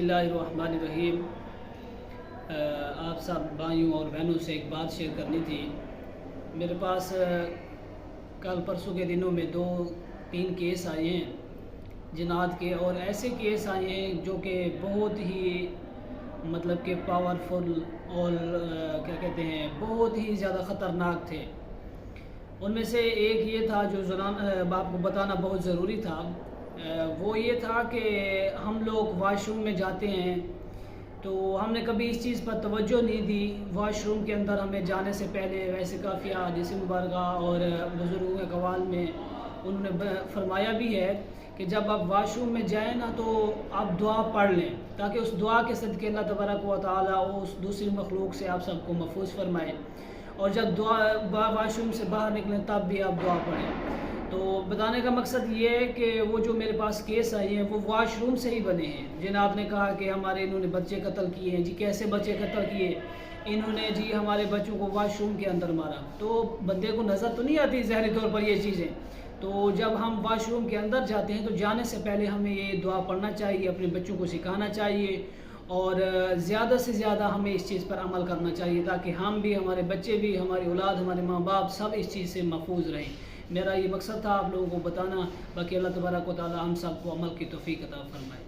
اللہ الرحمن الرحیم۔ آپ سب بھائیوں اور بہنوں سے ایک بات شیئر کرنی تھی۔ میرے پاس کل پرسوں کے دنوں میں 2-3 کیس آئے ہیں جنات کے، اور ایسے کیس آئے ہیں جو کہ بہت ہی مطلب کہ پاورفل اور کیا کہتے ہیں بہت ہی زیادہ خطرناک تھے۔ ان میں سے ایک یہ تھا جو آپ کو بتانا بہت ضروری تھا، وہ یہ تھا کہ ہم لوگ واش روم میں جاتے ہیں تو ہم نے کبھی اس چیز پر توجہ نہیں دی۔ واش روم کے اندر ہمیں جانے سے پہلے ویسے کافی حدیث مبارکہ اور بزرگوں کے اقوال میں انہوں نے فرمایا بھی ہے کہ جب آپ واش روم میں جائیں نا تو آپ دعا پڑھ لیں، تاکہ اس دعا کے صدقے اللہ تبارک و تعالیٰ اس دوسری مخلوق سے آپ سب کو محفوظ فرمائے، اور جب واش روم سے باہر نکلیں تب بھی آپ دعا پڑھیں۔ تو بتانے کا مقصد یہ ہے کہ وہ جو میرے پاس کیس آئے ہیں وہ واش روم سے ہی بنے ہیں۔ جناب نے کہا کہ انہوں نے بچے قتل کیے ہیں۔ جی کیسے بچے قتل کیے؟ انہوں نے جی ہمارے بچوں کو واش روم کے اندر مارا۔ تو بندے کو نظر تو نہیں آتی ظاہری طور پر یہ چیزیں، تو جب ہم واش روم کے اندر جاتے ہیں تو جانے سے پہلے ہمیں یہ دعا پڑھنا چاہیے، اپنے بچوں کو سکھانا چاہیے، اور زیادہ سے زیادہ ہمیں اس چیز پر عمل کرنا چاہیے تاکہ ہم بھی، ہمارے بچے بھی، ہماری اولاد، ہمارے ماں باپ سب اس چیز سے محفوظ رہیں۔ میرا یہ مقصد تھا آپ لوگوں کو بتانا۔ باقی اللہ تبارک و تعالی ہم سب کو عمل کی توفیق عطا فرمائے۔